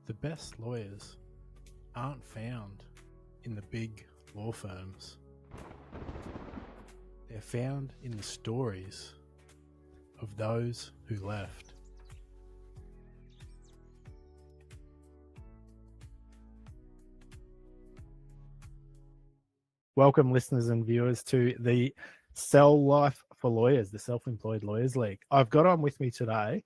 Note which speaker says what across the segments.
Speaker 1: The best lawyers aren't found in the big law firms. They're found in the stories of those who left. Welcome, listeners and viewers, to the Sell Life for Lawyers, the Self-Employed Lawyers League. I've got on with me today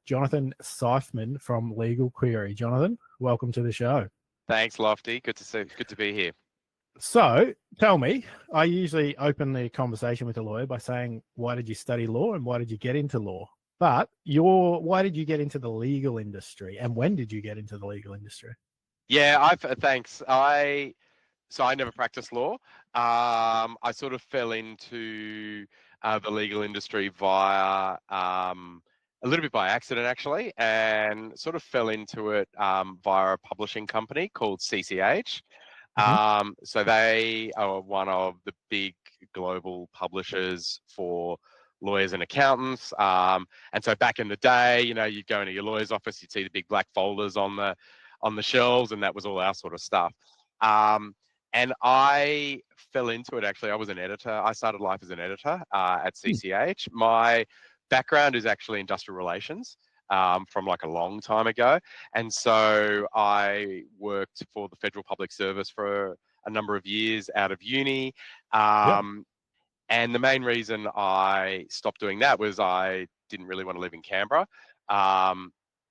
Speaker 1: Jonathan Seifman from Legal Query. Jonathan, welcome to the show.
Speaker 2: Thanks, Lofty. Good to be here.
Speaker 1: So, tell me, I usually open the conversation with a lawyer by saying, why did you study law and why did you get into law? But why did you get into the legal industry and when did you get into the legal industry?
Speaker 2: Yeah, thanks. I never practiced law. I sort of fell into the legal industry via a little bit by accident, actually, and sort of fell into it via a publishing company called CCH. So they are one of the big global publishers for lawyers and accountants. And so back in the day, you'd go into your lawyer's office, you'd see the big black folders on the shelves, and that was all our sort of stuff. And I fell into it, actually. I was an editor. I started life as an editor at CCH. My background is actually industrial relations from like a long time ago. And so I worked for the Federal Public Service for a number of years out of uni. And the main reason I stopped doing that was I didn't really want to live in Canberra.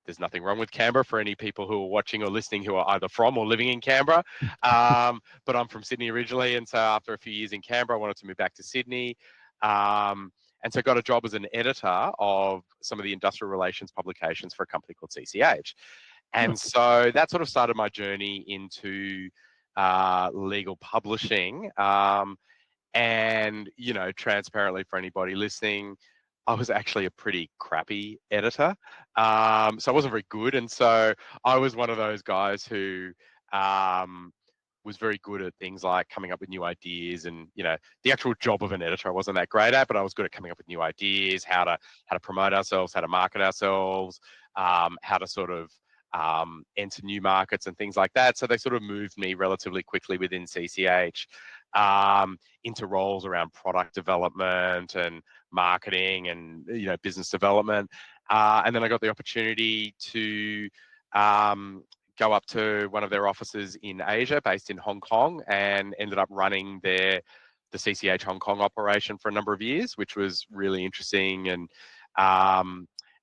Speaker 2: There's nothing wrong with Canberra for any people who are watching or listening who are either from or living in Canberra. But I'm from Sydney originally. And so after a few years in Canberra, I wanted to move back to Sydney. And so got a job as an editor of some of the industrial relations publications for a company called CCH. And so that sort of started my journey into legal publishing. And, transparently for anybody listening, I was actually a pretty crappy editor. So I wasn't very good. And so I was one of those guys who was very good at things like coming up with new ideas and, the actual job of an editor I wasn't that great at, but I was good at coming up with new ideas, how to promote ourselves, how to market ourselves, how to sort of enter new markets and things like that. So they sort of moved me relatively quickly within CCH into roles around product development and marketing and business development. And then I got the opportunity to go up to one of their offices in Asia, based in Hong Kong, and ended up running the CCH Hong Kong operation for a number of years, which was really interesting.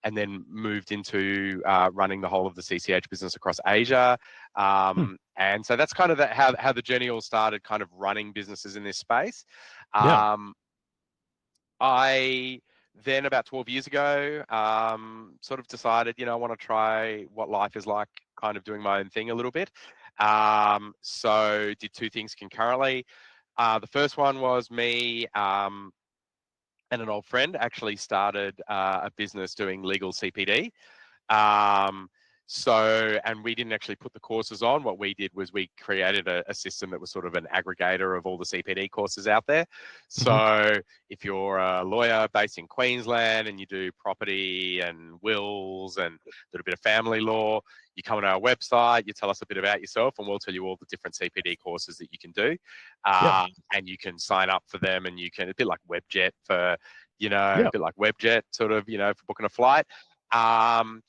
Speaker 2: And then moved into running the whole of the CCH business across Asia. And so that's kind of how the journey all started, kind of running businesses in this space. I then, about 12 years ago, sort of decided, I want to try what life is like, kind of doing my own thing a little bit. So did two things concurrently. The first one was me and an old friend actually started a business doing legal CPD. And we didn't actually put the courses on. What we did was we created a system that was sort of an aggregator of all the CPD courses out there. So if you're a lawyer based in Queensland and you do property and wills and a little bit of family law, you come on our website, you tell us a bit about yourself, and we'll tell you all the different CPD courses that you can do. And you can sign up for them, and you can, a bit like Webjet for, a bit like Webjet sort of, for booking a flight. And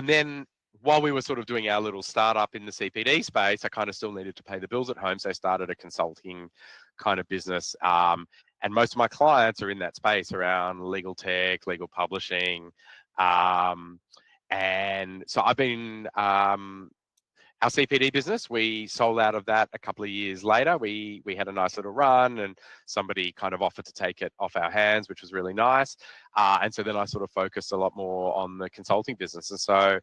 Speaker 2: then while we were sort of doing our little startup in the CPD space, I kind of still needed to pay the bills at home. So I started a consulting kind of business. And most of my clients are in that space around legal tech, legal publishing. And so I've been, our CPD business, we sold out of that a couple of years later. We had a nice little run and somebody kind of offered to take it off our hands, which was really nice. And so then I sort of focused a lot more on the consulting business. And so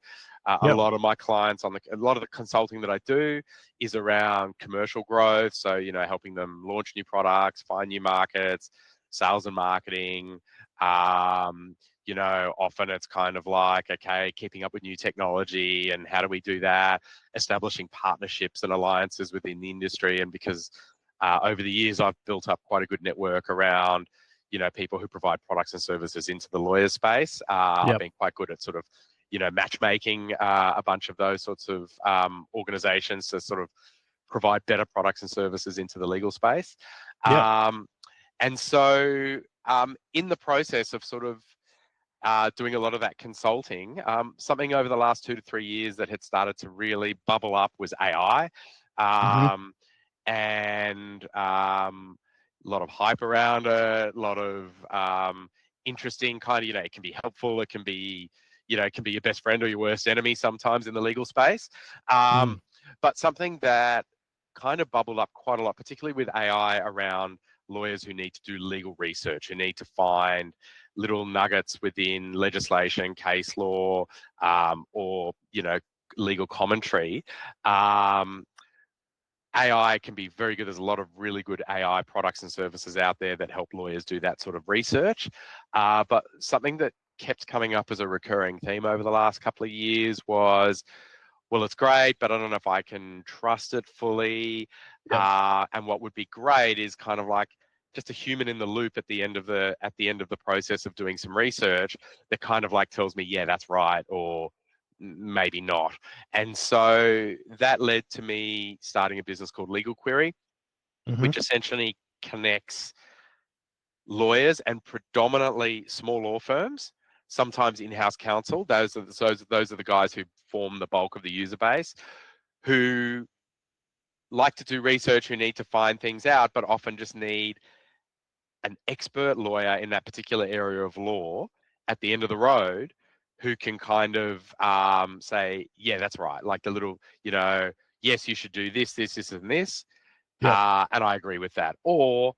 Speaker 2: a lot of my clients a lot of the consulting that I do is around commercial growth. So, helping them launch new products, find new markets, sales and marketing. Often it's kind of like, okay, keeping up with new technology and how do we do that, establishing partnerships and alliances within the industry. And because over the years, I've built up quite a good network around, people who provide products and services into the lawyer space. I've been quite good at sort of matchmaking a bunch of those sorts of organizations to sort of provide better products and services into the legal space.
Speaker 1: Yeah.
Speaker 2: And so in the process of sort of doing a lot of that consulting, something over the last 2 to 3 years that had started to really bubble up was AI. And a lot of hype around it, a lot of interesting kind of, it can be helpful, it can be, it can be your best friend or your worst enemy sometimes in the legal space. But something that kind of bubbled up quite a lot, particularly with AI, around lawyers who need to do legal research, who need to find little nuggets within legislation, case law, or, legal commentary. AI can be very good. There's a lot of really good AI products and services out there that help lawyers do that sort of research. But something that kept coming up as a recurring theme over the last couple of years was, well, it's great, but I don't know if I can trust it fully. And what would be great is kind of like just a human in the loop at the end of the process of doing some research that kind of like tells me, yeah, that's right, or maybe not. And so that led to me starting a business called Legal Query, which essentially connects lawyers and predominantly small law firms, sometimes in-house counsel. Those are the guys who form the bulk of the user base, who like to do research, who need to find things out, but often just need an expert lawyer in that particular area of law at the end of the road who can kind of say, yeah, that's right. Like the little, yes, you should do this, this, this, and this. And I agree with that. Or,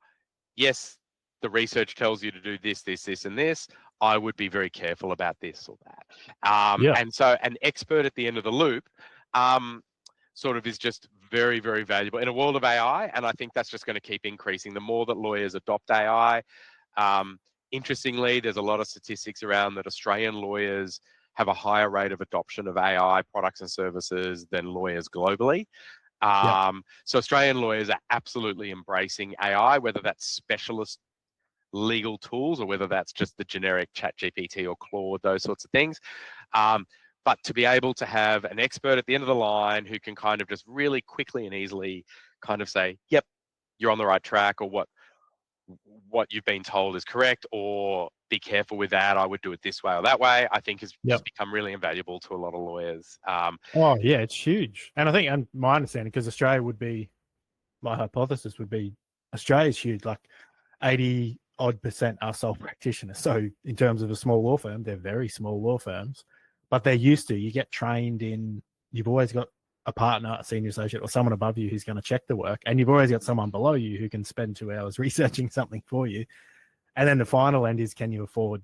Speaker 2: yes, the research tells you to do this, this, this, and this. I would be very careful about this or that. And so an expert at the end of the loop sort of is just very, very valuable in a world of AI. And I think that's just going to keep increasing the more that lawyers adopt AI. Interestingly, there's a lot of statistics around that Australian lawyers have a higher rate of adoption of AI products and services than lawyers globally. So Australian lawyers are absolutely embracing AI, whether that's specialist legal tools or whether that's just the generic ChatGPT or Claude, those sorts of things. But to be able to have an expert at the end of the line who can kind of just really quickly and easily kind of say, yep, you're on the right track, or what you've been told is correct, or be careful with that, I would do it this way or that way, I think has just become really invaluable to a lot of lawyers.
Speaker 1: Oh yeah, it's huge. And I think, and my understanding, because Australia would be, my hypothesis would be, Australia's huge, like 80% are sole practitioners. So in terms of a small law firm, they're very small law firms, but they're used to, you get trained in, you've always got a partner, a senior associate, or someone above you who's going to check the work, and you've always got someone below you who can spend 2 hours researching something for you. And then the final end is, can you afford,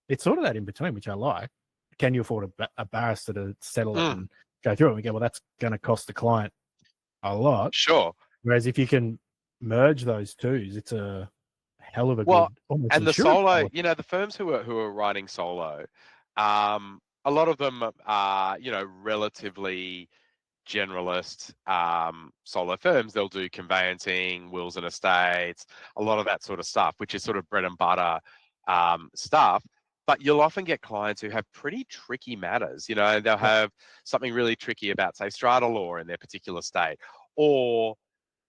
Speaker 1: it's sort of that in between, which I like. Can you afford a barrister to settle it and go through it? And we go, well, that's going to cost the client a lot.
Speaker 2: Sure.
Speaker 1: Whereas if you can merge those two, it's a hell of a
Speaker 2: good.
Speaker 1: And
Speaker 2: the solo, the firms who are writing solo, a lot of them are, relatively generalist solo firms. They'll do conveyancing, wills and estates, a lot of that sort of stuff, which is sort of bread and butter stuff. But you'll often get clients who have pretty tricky matters. They'll have something really tricky about, say, strata law in their particular state, or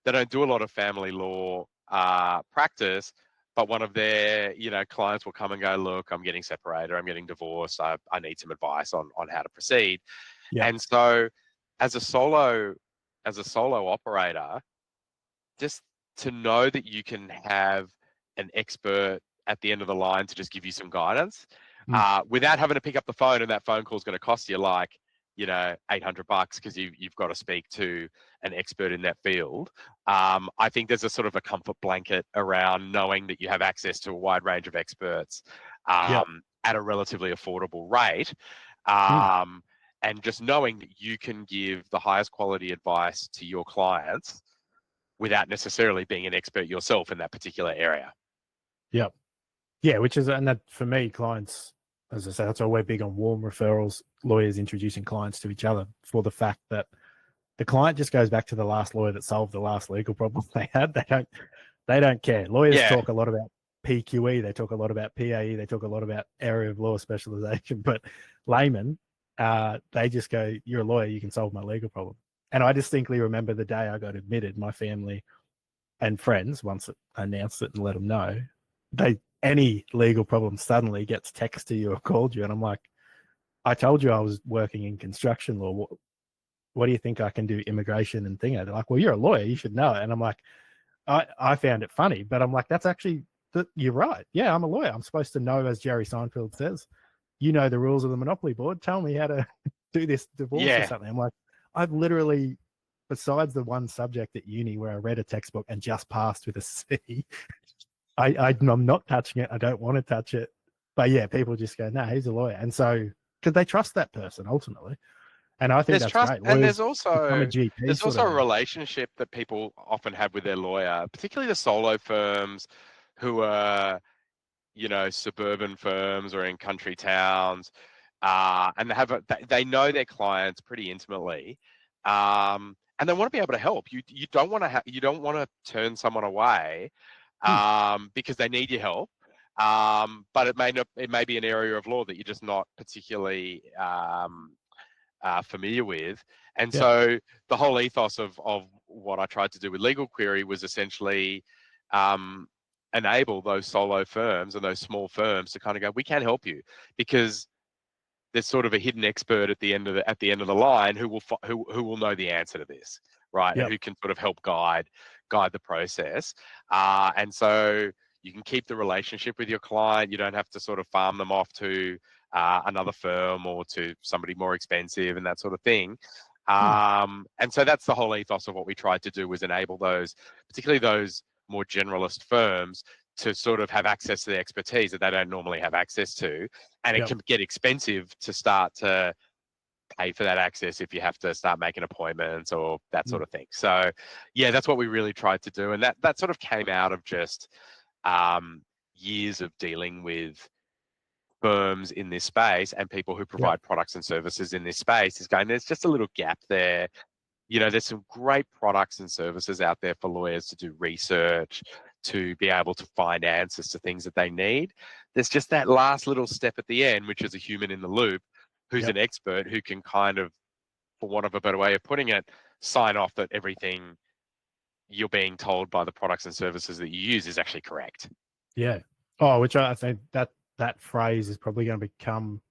Speaker 2: they don't do a lot of family law practice, but one of their, clients will come and go, look, I'm getting separated, I'm getting divorced, I need some advice on how to proceed. And so as a solo operator, just to know that you can have an expert at the end of the line to just give you some guidance without having to pick up the phone, and that phone call is going to cost you like, $800 because you've got to speak to an expert in that field. I think there's a sort of a comfort blanket around knowing that you have access to a wide range of experts at a relatively affordable rate. And just knowing that you can give the highest quality advice to your clients without necessarily being an expert yourself in that particular area.
Speaker 1: Yeah, which is, and that for me, clients, as I say, that's why we're big on warm referrals, lawyers introducing clients to each other, for the fact that the client just goes back to the last lawyer that solved the last legal problem they had. They don't care. Lawyers talk a lot about PQE, they talk a lot about PAE, they talk a lot about area of law specialization, but laymen, they just go, "You're a lawyer, you can solve my legal problem." And I distinctly remember the day I got admitted. My family and friends, once it announced it and let them know, any legal problem suddenly gets texted you or called you, and I'm like, "I told you I was working in construction law. What do you think I can do immigration and thing?" They're like, "Well, you're a lawyer, you should know it." And I'm like, I found it funny, but I'm like, that's actually, you're right. Yeah, I'm a lawyer. I'm supposed to know, as Jerry Seinfeld says, you know the rules of the Monopoly board. Tell me how to do this divorce or
Speaker 2: Yeah.
Speaker 1: something. I'm like, I've literally, besides the one subject at uni where I read a textbook and just passed with a C, I'm not touching it. I don't want to touch it. But yeah, people just go, "No, he's a lawyer." And so, because they trust that person ultimately. And I think
Speaker 2: There's
Speaker 1: that's
Speaker 2: trust,
Speaker 1: great.
Speaker 2: and
Speaker 1: Lawyers become a GP
Speaker 2: there's
Speaker 1: sort
Speaker 2: also
Speaker 1: of
Speaker 2: a
Speaker 1: thing.
Speaker 2: relationship that people often have with their lawyer, particularly the solo firms who are, suburban firms or in country towns, and they know their clients pretty intimately, and they want to be able to help. You don't want to turn someone away, because they need your help. But it may be an area of law that you're just not particularly familiar with. And
Speaker 1: Yeah.
Speaker 2: so the whole ethos of what I tried to do with Legal Query was essentially enable those solo firms and those small firms to kind of go, we can help you, because there's sort of a hidden expert at the end of the line who will know the answer to this, right? And
Speaker 1: Yep.
Speaker 2: who can sort of help guide the process. And so you can keep the relationship with your client. You don't have to sort of farm them off to another firm or to somebody more expensive and that sort of thing. And so that's the whole ethos of what we tried to do, was enable those, particularly those more generalist firms, to sort of have access to the expertise that they don't normally have access to. And it
Speaker 1: Yep.
Speaker 2: can get expensive to start to pay for that access if you have to start making appointments or that sort of thing. So yeah, that's what we really tried to do. And that sort of came out of just years of dealing with firms in this space and people who provide products and services in this space, is going, there's just a little gap there. There's some great products and services out there for lawyers to do research, to be able to find answers to things that they need. There's just that last little step at the end, which is a human in the loop who's
Speaker 1: Yep.
Speaker 2: an expert who can kind of, for want of a better way of putting it, sign off that everything you're being told by the products and services that you use is actually correct.
Speaker 1: Yeah. Oh, which I think that phrase is probably going to become,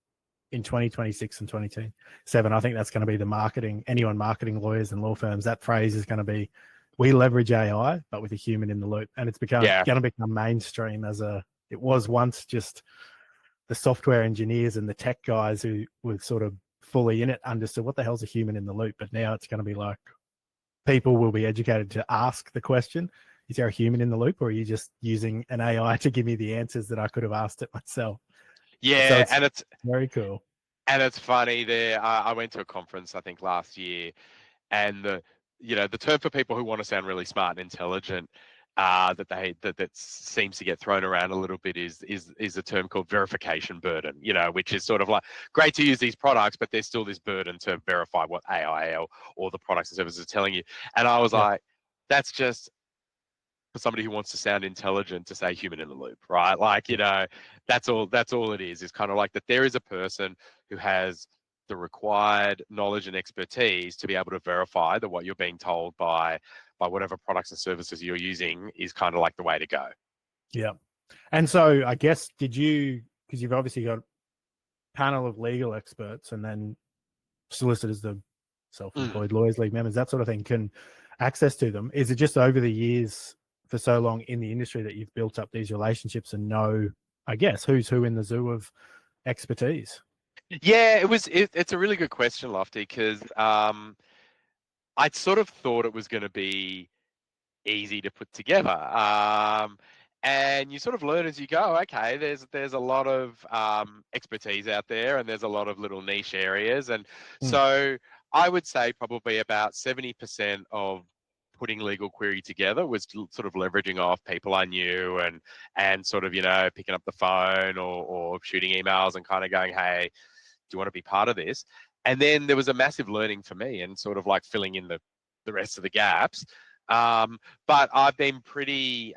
Speaker 1: in 2026 and 2027. I think that's going to be the marketing, anyone marketing lawyers and law firms, that phrase is going to be, we leverage AI, but with a human in the loop. And it's going to become mainstream it was once just the software engineers and the tech guys who were sort of fully in it understood what the hell's a human in the loop. But now it's going to be like, people will be educated to ask the question, is there a human in the loop, or are you just using an AI to give me the answers that I could have asked it myself?
Speaker 2: Yeah,
Speaker 1: So it's very cool.
Speaker 2: And it's funny there. I went to a conference, I think last year, and the term for people who want to sound really smart and intelligent, that seems to get thrown around a little bit, is a term called verification burden. Which is sort of like, great to use these products, but there's still this burden to verify what AI or the products and services are telling you. And I was like, that's just for somebody who wants to sound intelligent to say human in the loop, right? Like, that's all it is kind of like that there is a person who has the required knowledge and expertise to be able to verify that what you're being told by whatever products and services you're using is kind of like the way to go.
Speaker 1: Yeah. And so I guess, because you've obviously got a panel of legal experts and then solicitors, the self-employed lawyers, league members, that sort of thing, can access to them. Is it just over the years for so long in the industry that you've built up these relationships and know, I guess, who's who in the zoo of expertise?
Speaker 2: Yeah, it's a really good question, Lofty, because I sort of thought it was going to be easy to put together. And you sort of learn as you go. Okay, there's a lot of expertise out there, and there's a lot of little niche areas. And so I would say probably about 70% of putting Legal Query together was sort of leveraging off people I knew and sort of, picking up the phone or shooting emails and kind of going, hey, do you want to be part of this? And then there was a massive learning for me and sort of like filling in the rest of the gaps. But I've been pretty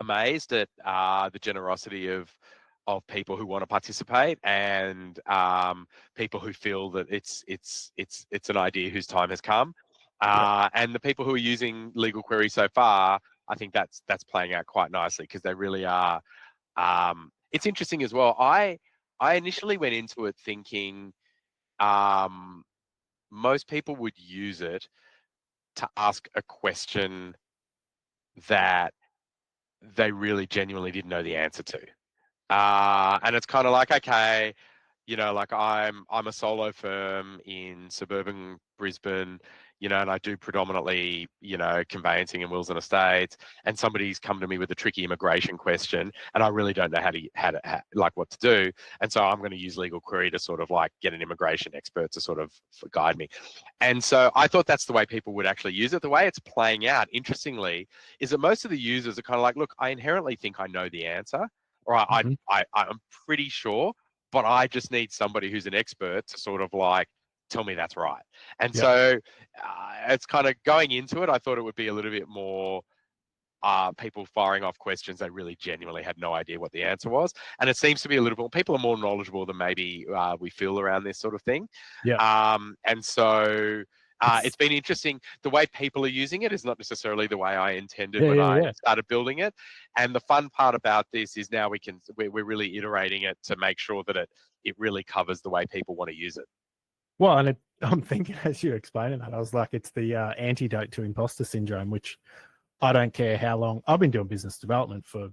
Speaker 2: amazed at the generosity of people who want to participate, and people who feel that it's an idea whose time has come. And the people who are using legal queries so far, I think that's playing out quite nicely, because they really are. It's interesting as well. I initially went into it thinking most people would use it to ask a question that they really genuinely didn't know the answer to. And it's kind of like, okay, like I'm a solo firm in suburban Brisbane, and I do predominantly, conveyancing and wills and estates, and somebody's come to me with a tricky immigration question, and I really don't know like what to do. And so I'm going to use Legal Query to sort of like get an immigration expert to sort of guide me. And so I thought that's the way people would actually use it. The way it's playing out, interestingly, is that most of the users are kind of like, look, I inherently think I know the answer, or I'm pretty sure, but I just need somebody who's an expert to sort of like tell me that's right. And so it's kind of going into it, I thought it would be a little bit more people firing off questions they really genuinely had no idea what the answer was. And it seems to be a little bit, people are more knowledgeable than maybe we feel around this sort of thing. And so it's been interesting. The way people are using it is not necessarily the way I intended when I started building it. And the fun part about this is now we're really iterating it to make sure that it really covers the way people want to use it.
Speaker 1: Well, and I'm thinking as you're explaining that, I was like, it's the antidote to imposter syndrome, which I don't care how long. I've been doing business development for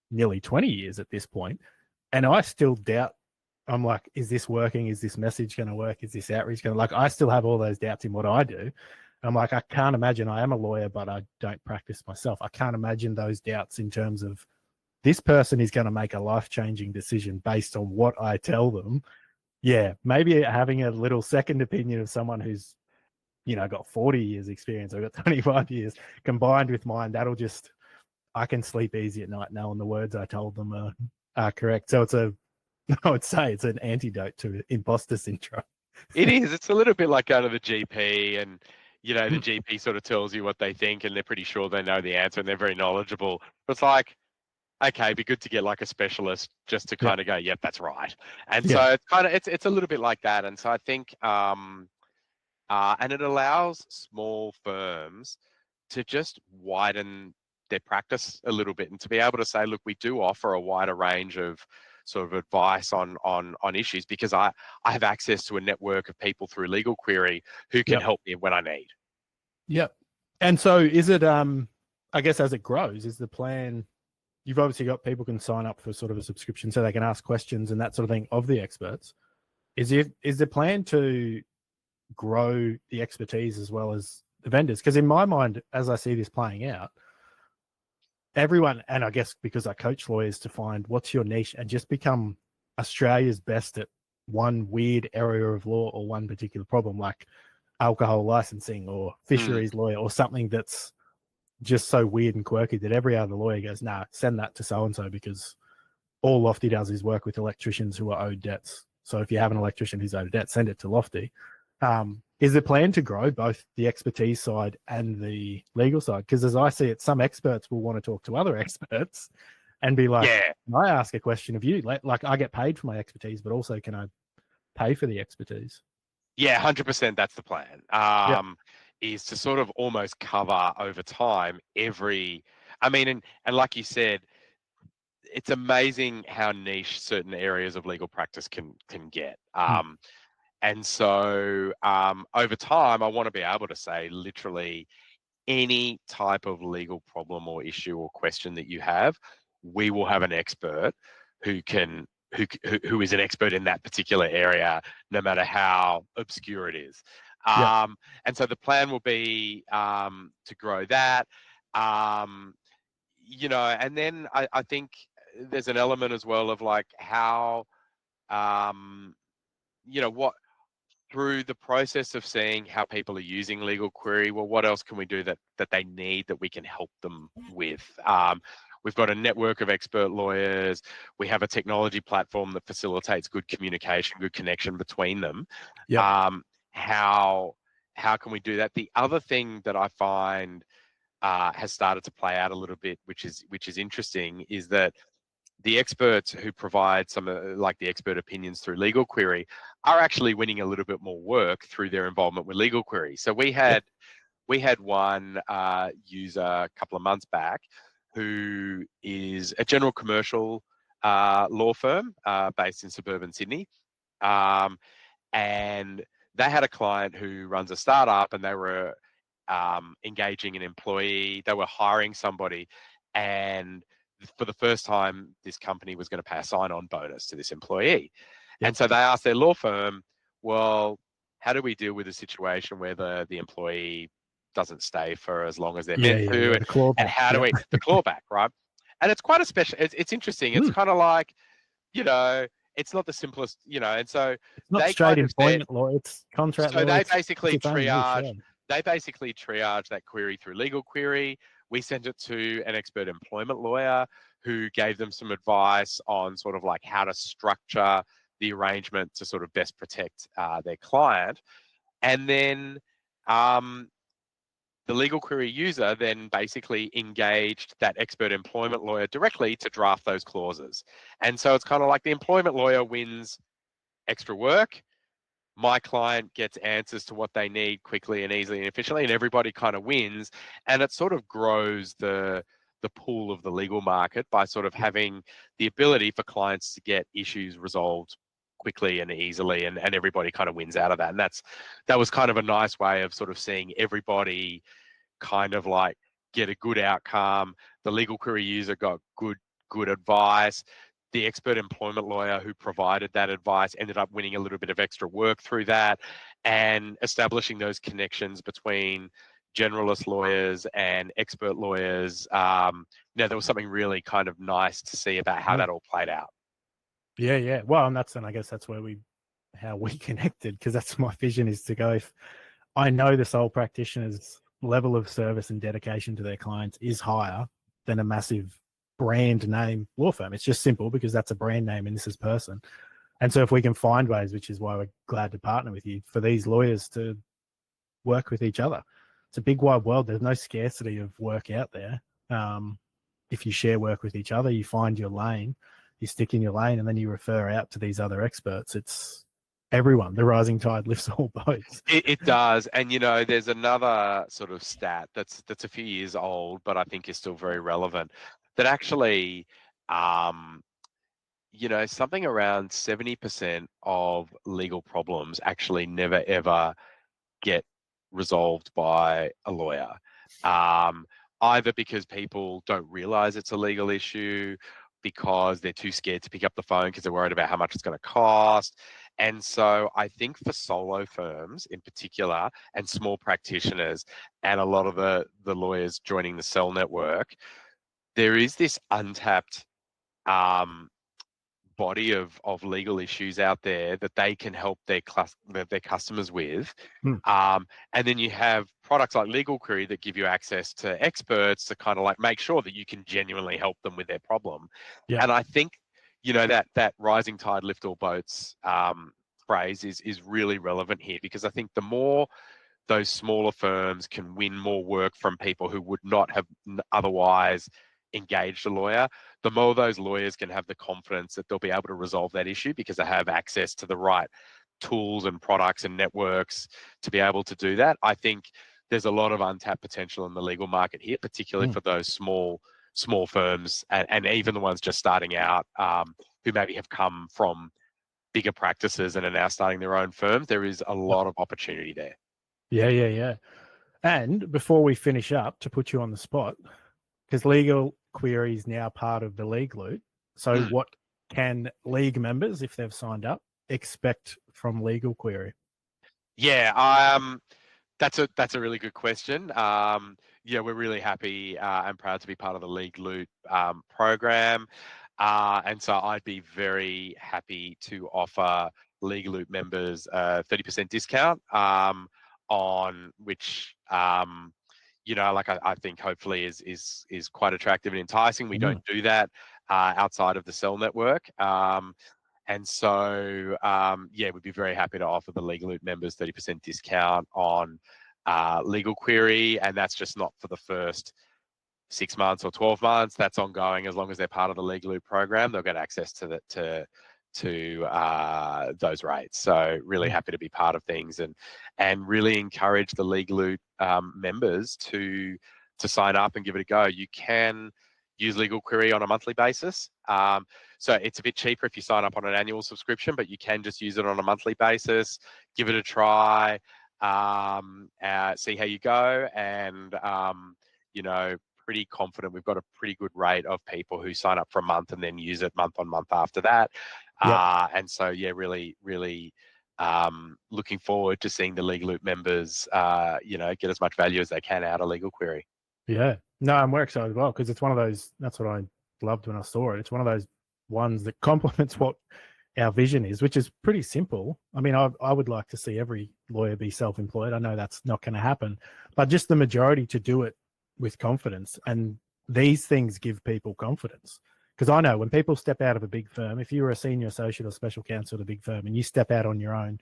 Speaker 1: nearly 20 years at this point, and I still doubt. I'm like, is this working? Is this message going to work? Is this outreach going to, like, I still have all those doubts in what I do. I'm like, I can't imagine. I am a lawyer, but I don't practice myself. I can't imagine those doubts in terms of this person is going to make a life-changing decision based on what I tell them. Yeah, maybe having a little second opinion of someone who's, got 40 years experience, I've got 25 years combined with mine, I can sleep easy at night knowing the words I told them are correct. So I would say it's an antidote to imposter syndrome.
Speaker 2: It is. It's a little bit like going to the GP, and the GP sort of tells you what they think, and they're pretty sure they know the answer, and they're very knowledgeable. But it's like, okay, it'd be good to get like a specialist just to kind of go, yep, that's right. And so it's kind of it's a little bit like that. And so I think and it allows small firms to just widen their practice a little bit, and to be able to say, look, we do offer a wider range of sort of advice on issues, because I have access to a network of people through Legal Query who can help me when I need.
Speaker 1: Yep. And so is it, I guess as it grows, is the plan, you've obviously got people can sign up for sort of a subscription so they can ask questions and that sort of thing of the experts. Is the plan to grow the expertise as well as the vendors? Because in my mind, as I see this playing out, everyone, and I guess because I coach lawyers, to find what's your niche and just become Australia's best at one weird area of law or one particular problem, like alcohol licensing or fisheries lawyer or something that's just so weird and quirky that every other lawyer goes, nah, send that to so-and-so, because all Lofty does is work with electricians who are owed debts. So if you have an electrician who's owed a debt, send it to Lofty. Is the plan to grow both the expertise side and the legal side? Because as I see it, some experts will want to talk to other experts and be like, can I ask a question of you? Like, I get paid for my expertise, but also can I pay for the expertise?
Speaker 2: Yeah, 100%. That's the plan. Is to sort of almost cover over time and like you said, it's amazing how niche certain areas of legal practice can get. And so over time, I want to be able to say literally any type of legal problem or issue or question that you have, we will have an expert who is an expert in that particular area, no matter how obscure it is. And so the plan will be to grow that. And then I think there's an element as well of like how, what, through the process of seeing how people are using Legal Query, well, what else can we do that they need that we can help them with? We've got a network of expert lawyers. We have a technology platform that facilitates good communication, good connection between them. How can we do that? The other thing that I find has started to play out a little bit, which is interesting, is that the experts who provide some like the expert opinions through Legal Query are actually winning a little bit more work through their involvement with Legal Query. So we had one user a couple of months back who is a general commercial law firm based in suburban Sydney. And they had a client who runs a startup, and they were engaging an employee. They were hiring somebody, and for the first time, this company was going to pay a sign-on bonus to this employee.
Speaker 1: Yep.
Speaker 2: And so they asked their law firm, well, how do we deal with a situation where the employee doesn't stay for as long as they're meant to?
Speaker 1: The clawback.
Speaker 2: And how do we, the clawback, right? And it's quite a special, it's interesting. It's kind of like, you know, it's not the simplest, you know, and so
Speaker 1: it's not
Speaker 2: they
Speaker 1: straight
Speaker 2: kind of
Speaker 1: employment law, it's contract law.
Speaker 2: So they basically
Speaker 1: it's
Speaker 2: triage, that query through Legal Query. We sent it to an expert employment lawyer who gave them some advice on sort of like how to structure the arrangement to sort of best protect their client. And then the Legal Query user then basically engaged that expert employment lawyer directly to draft those clauses. And so it's kind of like the employment lawyer wins extra work. My client gets answers to what they need quickly and easily and efficiently, and everybody kind of wins. And it sort of grows the pool of the legal market by sort of having the ability for clients to get issues resolved quickly and easily, and everybody kind of wins out of that. And that was kind of a nice way of sort of seeing everybody kind of like get a good outcome. The Legal Query user got good advice. The expert employment lawyer who provided that advice ended up winning a little bit of extra work through that, and establishing those connections between generalist lawyers and expert lawyers. There was something really kind of nice to see about how that all played out.
Speaker 1: Yeah. Well, and I guess that's how we connected, because that's my vision, is to go, if I know the sole practitioner's level of service and dedication to their clients is higher than a massive brand name law firm. It's just simple because that's a brand name and this is person. And so if we can find ways, which is why we're glad to partner with you, for these lawyers to work with each other. It's a big wide world. There's no scarcity of work out there. If you share work with each other, you find your lane, you stick in your lane, and then you refer out to these other experts. It's everyone. The rising tide lifts all boats.
Speaker 2: It does. And, you know, there's another sort of stat that's a few years old, but I think is still very relevant, that actually, you know, something around 70% of legal problems actually never, ever get resolved by a lawyer. Either because people don't realize it's a legal issue, because they're too scared to pick up the phone because they're worried about how much it's going to cost. And so I think for solo firms in particular, and small practitioners, and a lot of the lawyers joining the Cell network, there is this untapped body of legal issues out there that they can help their customers with. And then you have products like Legal Query that give you access to experts to kind of like make sure that you can genuinely help them with their problem. And I think, you know, that rising tide lift all boats phrase is really relevant here, because I think the more those smaller firms can win more work from people who would not have otherwise engaged a lawyer, the more those lawyers can have the confidence that they'll be able to resolve that issue because they have access to the right tools and products and networks to be able to do that. I think there's a lot of untapped potential in the legal market here, particularly for those small firms, and even the ones just starting out, who maybe have come from bigger practices and are now starting their own firms. There is a lot of opportunity there.
Speaker 1: Yeah. And before we finish up, to put you on the spot, because Legal Query is now part of the League Loot. So what can League members, if they've signed up, expect from Legal Query?
Speaker 2: Yeah, that's a really good question. Yeah, we're really happy and proud to be part of the League Loot program. And so I'd be very happy to offer League Loot members a 30% discount on which, you know, like I think hopefully is quite attractive and enticing. We don't do that outside of the Cell network. And so, yeah, we'd be very happy to offer the Legal Loot members 30% discount on Legal Query. And that's just not for the first 6 months or 12 months, that's ongoing. As long as they're part of the Legal Loop program, they'll get access to those rates. So really happy to be part of things, and really encourage the Legal Loop members to sign up and give it a go. You can use Legal Query on a monthly basis. So it's a bit cheaper if you sign up on an annual subscription, but you can just use it on a monthly basis. Give it a try, see how you go, and pretty confident we've got a pretty good rate of people who sign up for a month and then use it month on month after that. And so, yeah, really looking forward to seeing the Legal Loop members, get as much value as they can out of Legal Query.
Speaker 1: Yeah, no, and we're excited as well, because it's one of those, that's what I loved when I saw it. It's one of those ones that complements what our vision is, which is pretty simple. I mean, I would like to see every lawyer be self-employed. I know that's not going to happen, but just the majority to do it with confidence. And these things give people confidence, because I know when people step out of a big firm, if you were a senior associate or special counsel at a big firm and you step out on your own,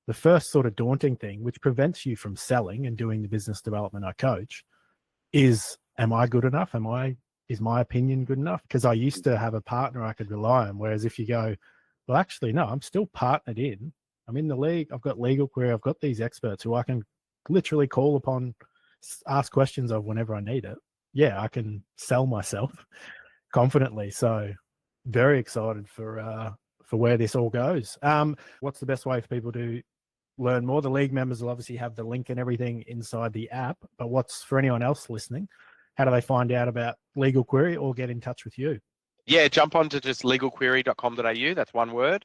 Speaker 1: the first sort of daunting thing, which prevents you from selling and doing the business development I coach, is, am I good enough? Is my opinion good enough? Because I used to have a partner I could rely on. Whereas if you go, well, actually, no, I'm still partnered in. I'm in the league. I've got Legal Query. I've got these experts who I can literally call upon, ask questions of whenever I need it. Yeah, I can sell myself confidently. So very excited for where this all goes. What's the best way for people to learn more? The league members will obviously have the link and everything inside the app, but what's for anyone else listening? How do they find out about Legal Query or get in touch with you?
Speaker 2: Yeah, jump on to just legalquery.com.au. That's one word.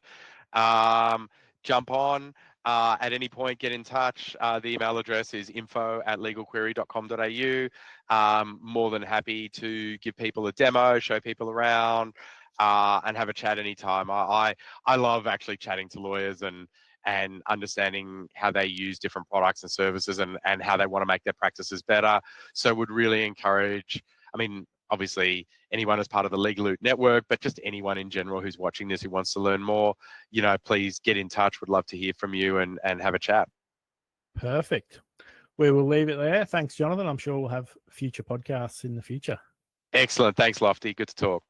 Speaker 2: Jump on at any point, get in touch. The email address is info@legalquery.com.au. More than happy to give people a demo, show people around, and have a chat anytime. I love actually chatting to lawyers and understanding how they use different products and services and how they want to make their practices better. So would really encourage, obviously anyone as part of the Legal Loop network, but just anyone in general who's watching this who wants to learn more, please get in touch. Would love to hear from you and have a chat.
Speaker 1: Perfect. We will leave it there. Thanks, Jonathan. I'm sure we'll have future podcasts in the future.
Speaker 2: Excellent. Thanks, Lofty. Good to talk.